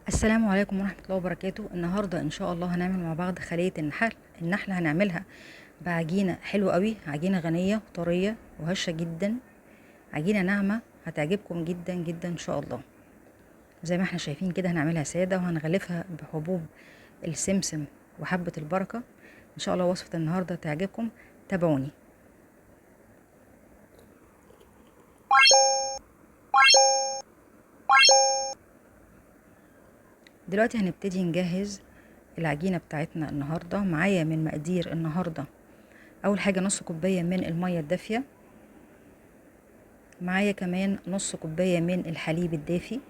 السلام عليكم ورحمة الله وبركاته. النهاردة إن شاء الله هنعمل مع بعض خلية النحلة هنعملها بعجينة حلوة قوي، عجينة غنية وطرية وهشة جدا، عجينة ناعمة هتعجبكم جدا جدا إن شاء الله. زي ما احنا شايفين كده هنعملها سادة وهنغلفها بحبوب السمسم وحبة البركة. إن شاء الله وصفة النهاردة تعجبكم، تابعوني. دلوقتي هنبتدي نجهز العجينة بتاعتنا النهاردة. معايا من مقادير النهاردة أول حاجة نص كوباية من المية الدافية، معايا كمان نص كوباية من الحليب الدافي،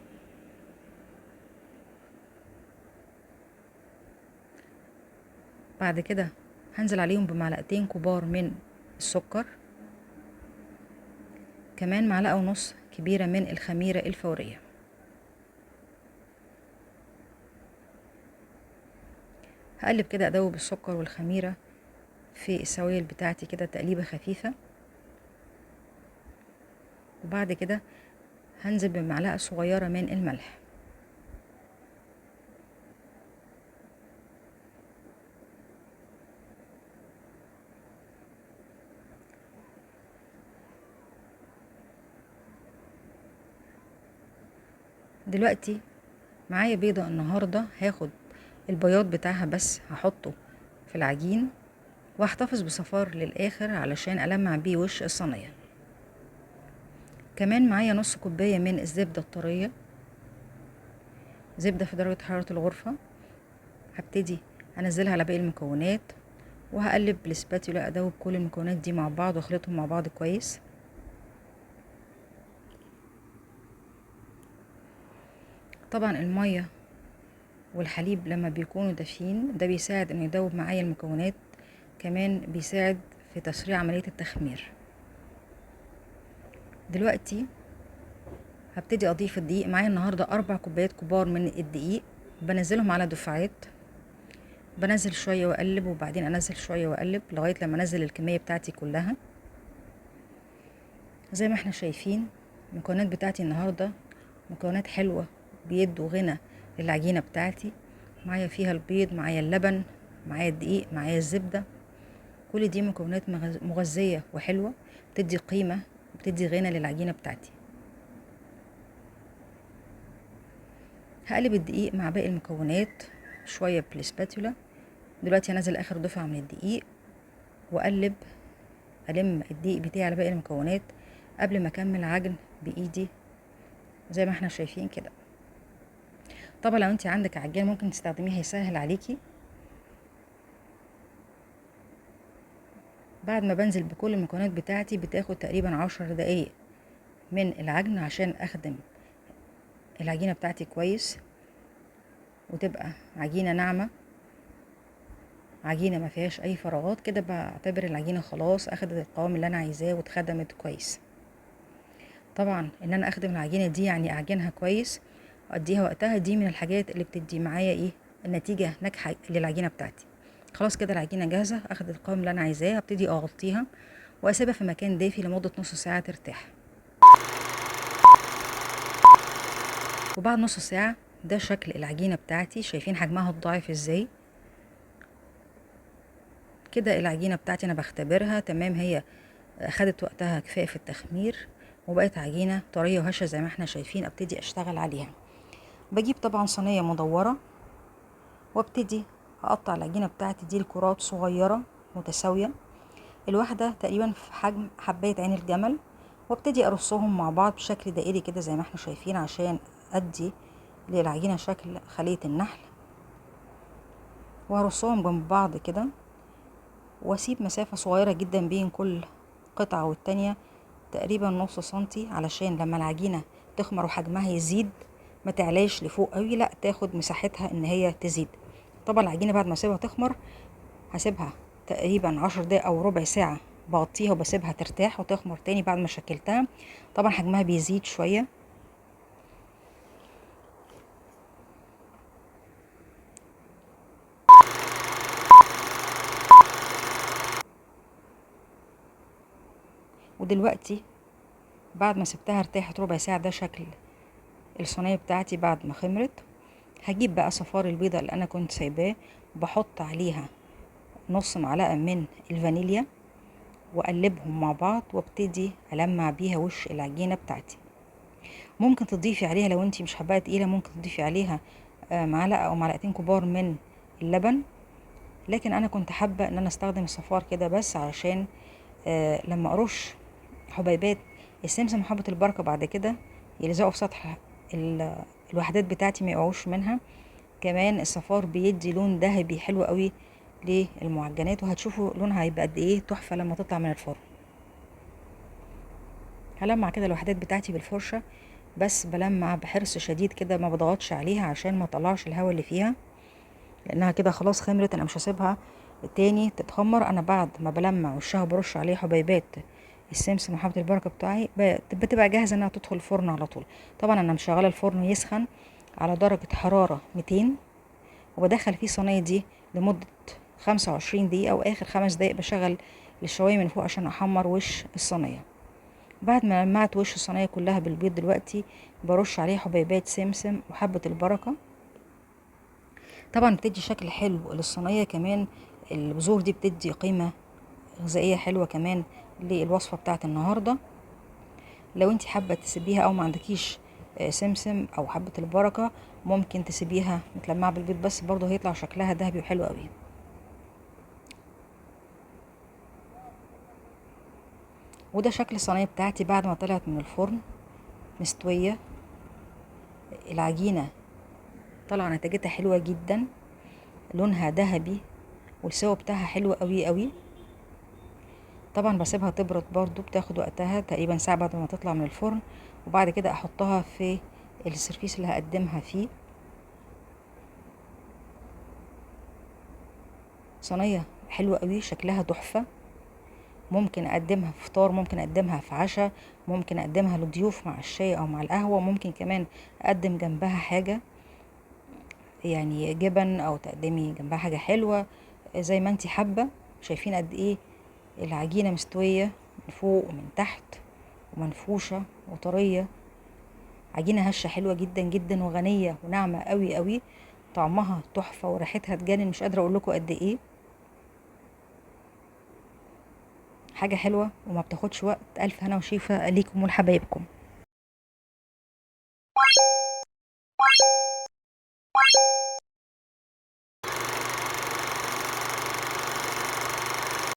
بعد كده هنزل عليهم بمعلقتين كبار من السكر، كمان معلقة ونص كبيرة من الخميرة الفورية. هقلب كده ادوب السكر والخميرة في السوائل بتاعتي كده تقليبة خفيفة، وبعد كده هنزل بمعلقة صغيرة من الملح. دلوقتي معايا بيضة النهاردة، هاخد البياض بتاعها بس هحطه في العجين واحتفظ بصفار للآخر علشان ألمع بيه وش الصينية. كمان معايا نص كوباية من الزبدة الطرية، زبدة في درجة حرارة الغرفة. هبتدي انزلها على باقي المكونات وهقلب بالسباتيولا ادوب كل المكونات دي مع بعض واخلطهم مع بعض كويس. طبعا المية والحليب لما بيكونوا دافيين ده بيساعد انه يدوب معايا المكونات، كمان بيساعد في تسريع عملية التخمير. دلوقتي هبتدي اضيف الدقيق. معايا النهاردة 4 كوبايات كبار من الدقيق، بنزلهم على دفعات، بنزل شوية واقلب وبعدين انزل شوية واقلب لغاية لما انزل الكمية بتاعتي كلها. زي ما احنا شايفين المكونات بتاعتي النهاردة مكونات حلوة بيدوا غنى للعجينة بتاعتي. معايا فيها البيض، معايا اللبن، معايا الدقيق، معايا الزبدة، كل دي مكونات مغذية وحلوة بتدي قيمة، بتدي غنى للعجينة بتاعتي. هقلب الدقيق مع باقي المكونات شوية بالسباتولا. دلوقتي هنزل اخر دفعة من الدقيق واقلب، الم الدقيق بتاعي على باقي المكونات قبل ما اكمل عجن بايدي زي ما احنا شايفين كده. طبعا لو انت عندك عجان ممكن تستخدميه، هيسهل عليكي. بعد ما بنزل بكل المكونات بتاعتي بتاخد تقريبا 10 دقايق من العجن عشان اخدم العجينة بتاعتي كويس وتبقى عجينة ناعمة، عجينة ما فيهاش اي فراغات كده. بعتبر العجينة خلاص اخدت القوام اللي انا عايزاه واتخدمت كويس. طبعا ان انا اخدم العجينة دي يعني اعجنها كويس واديها وقتها، دي من الحاجات اللي بتدي معايا ايه النتيجة ناجحة للعجينة بتاعتي. خلاص كده العجينة جاهزة، اخدت القوام اللي انا عايزاه. هبتدي اغطيها واسيبها في مكان دافي لمدة نص ساعة ترتاح. وبعد نص ساعة ده شكل العجينة بتاعتي، شايفين حجمها الضعيف ازاي كده. العجينة بتاعتي انا بختبرها تمام، هي خدت وقتها كفاية في التخمير وبقت عجينة طرية وهشة زي ما احنا شايفين. ابتدي اشتغل عليها. بجيب طبعا صينية مدورة وابتدي اقطع العجينة بتاعتي دي لكرات صغيرة متساوية، الواحدة تقريبا في حجم حباية عين الجمل، وابتدي ارصهم مع بعض بشكل دائري كده زي ما احنا شايفين عشان ادي للعجينة شكل خلية النحل. وهرصهم جنب بعض كده واسيب مسافة صغيرة جدا بين كل قطعة والتانية، تقريبا نص سنتي، علشان لما العجينة تخمر وحجمها يزيد ما تعلاش لفوق قوي، لا تاخد مساحتها ان هي تزيد. طبعا العجينة بعد ما اسيبها تخمر هسيبها تقريبا 10 دقايق او ربع ساعة، بغطيها وبسيبها ترتاح وتخمر تاني بعد ما شكلتها. طبعا حجمها بيزيد شوية. ودلوقتي بعد ما سبتها ارتاحت ربع ساعة، ده شكل الصينية بتاعتي بعد ما خمرت. هجيب بقى صفار البيضة اللي انا كنت سايباه، وبحط عليها نص معلقة من الفانيليا، واقلبهم مع بعض، وابتدي المع بيها وش العجينة بتاعتي. ممكن تضيفي عليها لو انتي مش حباها تقيلة، ممكن تضيفي عليها معلقة او معلقتين كبار من اللبن، لكن انا كنت حابة ان انا استخدم الصفار كده بس علشان لما ارش حبيبات السمسم وحبة البركة بعد كده يلزقوا في سطح الوحدات بتاعتي، ما يقعوش منها. كمان الصفار بيدي لون ذهبي حلو قوي للمعجنات، وهتشوفوا لونها هيبقى قد ايه تحفة لما تطلع من الفرن. هلمع كده الوحدات بتاعتي بالفرشة، بس بلمع بحرص شديد كده، ما بضغطش عليها عشان ما اطلعش الهواء اللي فيها، لانها كده خلاص خمرت. انا مش هسيبها تاني تتخمر. انا بعد ما بلمع وشها برش عليه حبيبات السمسم وحبة البركة بتاعي، بتبقى جاهزة انها تدخل الفرن على طول. طبعا انا مشغله الفرن يسخن على درجة حرارة 200، وبدخل فيه الصينية دي لمدة 25 دقيقة، واخر 5 دقايق بشغل الشواية من فوق عشان احمر وش الصينية. بعد ما لمعت وش الصينية كلها بالبيض، دلوقتي برش عليه حبيبات سمسم وحبة البركة. طبعا بتدي شكل حلو للصينية، كمان البذور دي بتدي قيمة غذائية حلوة كمان للوصفة بتاعت النهاردة. لو انت حابة تسيبيها او ما عندكيش سمسم او حبة البركة، ممكن تسيبيها متلمعة بالبيض بس، برضه هيطلع شكلها ذهبي وحلو قوي. وده شكل الصينية بتاعتي بعد ما طلعت من الفرن مستوية. العجينة طلع نتيجتها حلوة جدا، لونها ذهبي، والسوا بتاعها حلو قوي قوي. طبعا بسيبها تبرد، برضو بتاخد وقتها تقريبا ساعة بعد ما تطلع من الفرن، وبعد كده احطها في السرفيس اللي هقدمها فيه. صينية حلوة قوي، شكلها تحفة. ممكن اقدمها في فطار، ممكن اقدمها في عشاء، ممكن اقدمها للضيوف مع الشاي او مع القهوة، ممكن كمان اقدم جنبها حاجة يعني جبن، او تقدمي جنبها حاجة حلوة زي ما انتي حابة. شايفين قد ايه العجينة مستوية من فوق ومن تحت ومنفوشة وطرية. عجينة هشة حلوة جدا جدا وغنية وناعمة قوي قوي، طعمها تحفة وريحتها تجنن، مش قادرة اقول لكم قد ايه. حاجة حلوة وما بتاخدش وقت. الف هنا وشيفة ليكم ولحبايبكم.